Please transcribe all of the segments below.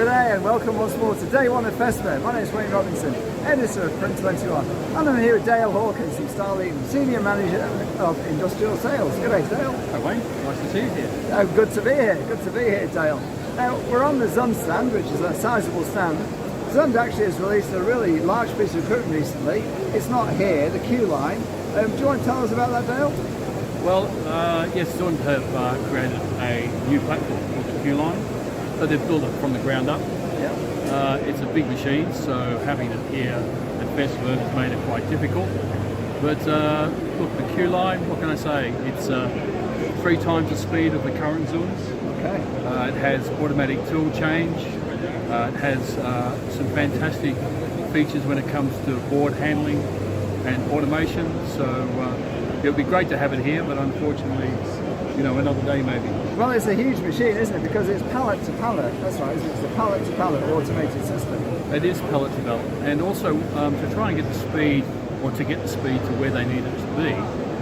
Good day and welcome once more to day one of Fespa. My name is Wayne Robinson, editor of Print 21, and I'm here with Dale Hawkins from Starlene, Senior Manager of Industrial Sales. Good day, Dale. Hi Wayne, nice to see you here. Oh, good to be here, Dale. Now, we're on the Zund stand, which is a sizable stand. Zund actually has released a really large piece of equipment recently. It's not here, the Q line. Do you want to tell us about that, Dale? Well, yes, Zund have created a new platform called the Q line. So they've built it from the ground up. Yeah. It's a big machine, so having it here at Fespa has made it quite difficult. But look, the Q line, what can I say? It's 3 times the speed of the current Zunds. Okay. It has automatic tool change. It has some fantastic features when it comes to board handling and automation. So it would be great to have it here, but unfortunately, you know, another day maybe. Well, it's a huge machine, isn't it? Because it's pallet to pallet. That's right, isn't it? It's a pallet to pallet automated system. It is pallet to pallet, and also to try and get the speed, or to get the speed to where they need it to be,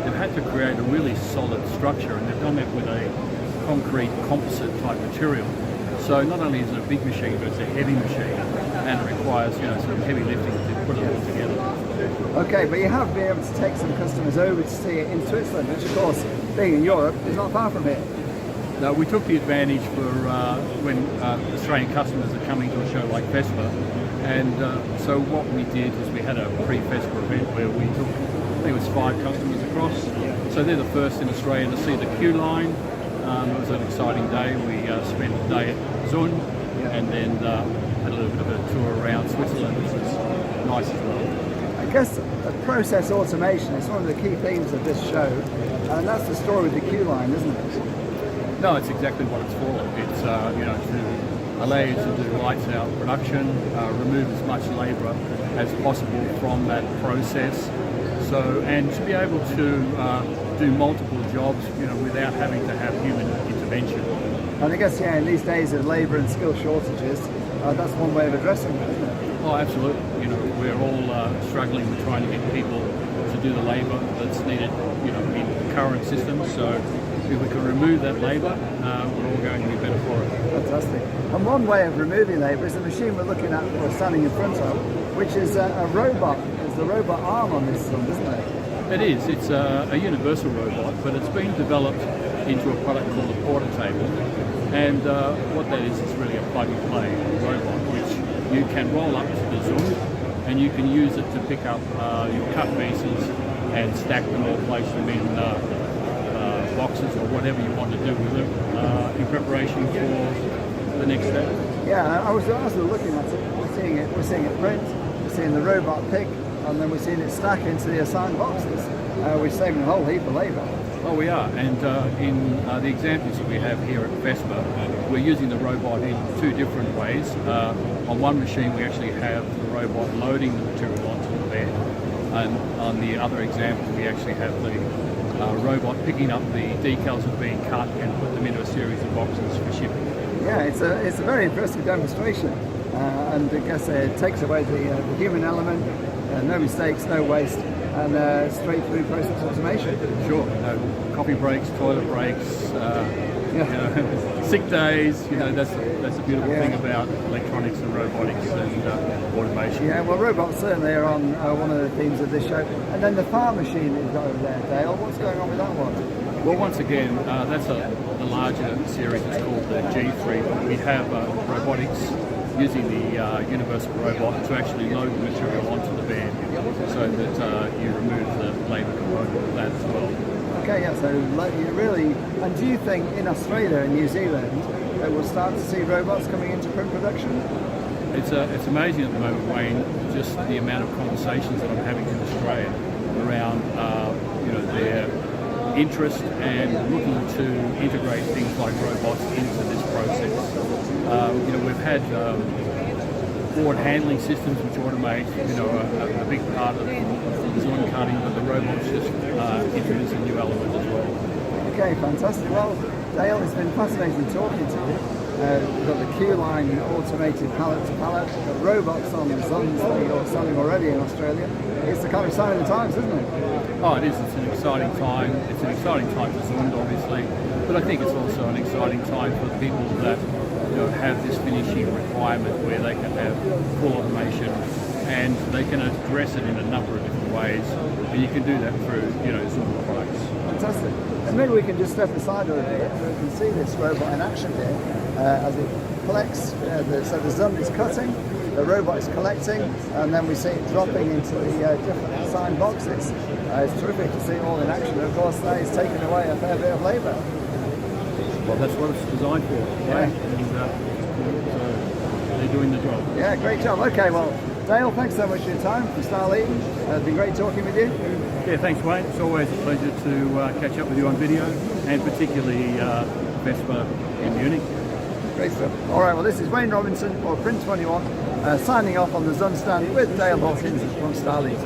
they've had to create a really solid structure, and they've done that with a concrete composite type material. So not only is it a big machine, but it's a heavy machine, and it requires, you know, some heavy lifting to put it all together. Okay, but you have been able to take some customers over to see it in Switzerland, which of course, being in Europe, is not far from here. Now, we took the advantage for when Australian customers are coming to a show like Fespa, and so what we did is we had a pre-Fespa event where we took, I think it was 5 customers across. So they're the first in Australia to see the Q line. It was an exciting day. We spent the day at Zund, and then had a little bit of a tour around Switzerland, which was nice as well. I guess process automation is one of the key themes of this show, and that's the story of the Q line, isn't it? No, it's exactly what it's for. It's you know, to allow you to do lights out production, remove as much labour as possible from that process. So, and to be able to do multiple jobs, you know, without having to have human intervention. And I guess, yeah, in these days of labour and skill shortages, that's one way of addressing it, isn't it? Oh, absolutely. You know, we're all struggling with trying to get people to do the labour that's needed, you know, in current systems. So if we can remove that labour, we're all going to be better for it. Fantastic. And one way of removing labour is the machine we're looking at, or standing in front of, which is a robot. It's the robot arm on this one, isn't it? It is. It's a universal robot, but it's been developed into a product called a porter table. And what that is really a plug-and-play robot, which you can roll up to the Zund, and you can use it to pick up your cut pieces and stack them or place them in boxes or whatever you want to do with them in preparation for the next step. Yeah, I was looking at it. We're seeing it print. We're seeing the robot pick, and then we're seeing it stack into the assigned boxes. We're saving a whole heap of labour. Oh, we are, and in the examples that we have here at Fespa, we're using the robot in 2 different ways. On one machine, we actually have the robot loading the material onto the bed, and on the other example, we actually have the robot picking up the decals that are being cut and put them into a series of boxes for shipping. Yeah, it's a very impressive demonstration, and I guess it takes away the human element, no mistakes, no waste, and straight through process automation. Sure, no coffee breaks, toilet breaks, you know, sick days. You know, that's the beautiful thing about electronics and robotics and automation. Yeah, well, robots certainly are on one of the themes of this show. And then the farm machine that you've got over there, Dale. What's going on with that one? Well, once again, that's the larger series. It's called the G3. But we have robotics using the universal robot to actually load the material onto the bed, so that you remove the labour component of that as well. Okay, yeah, so you really, and do you think in Australia and New Zealand that we'll start to see robots coming into print production? It's amazing at the moment, Wayne, just the amount of conversations that I'm having in Australia around you know, their interest and looking to integrate things like robots into this process. You know, we've had board handling systems which automate, you know, a big part of the Zund cutting, but the robots just introduce a new element as well. Okay, fantastic. Well, Dale, it's been fascinating talking to you. We've got the Q line automated pallet to pallet, the robots on the Zunds that you're selling already in Australia. It's the kind of sign of the times, isn't it? Oh, it is. It's an exciting time. It's an exciting time for Zund, obviously, but I think it's also an exciting time for the people that have this finishing requirement where they can have full automation, and they can address it in a number of different ways, and you can do that through Zund products. Fantastic. And maybe we can just step aside a little bit. We can see this robot in action here as it collects. So the Zund is cutting, the robot is collecting, and then we see it dropping into the different assigned boxes. It's terrific to see it all in action. And of course, that is taking away a fair bit of labour. Well, that's what it's designed for. Yeah. And so they're doing the job. Yeah, great job. Okay, well, Dale, thanks so much for your time from Starlene. It's been great talking with you. Yeah, thanks, Wayne. It's always a pleasure to catch up with you on video, and particularly Fespa in Munich. Great stuff. All right, well, this is Wayne Robinson, or Print 21, signing off on the Zund stand with Dale Hawkins from Starlene.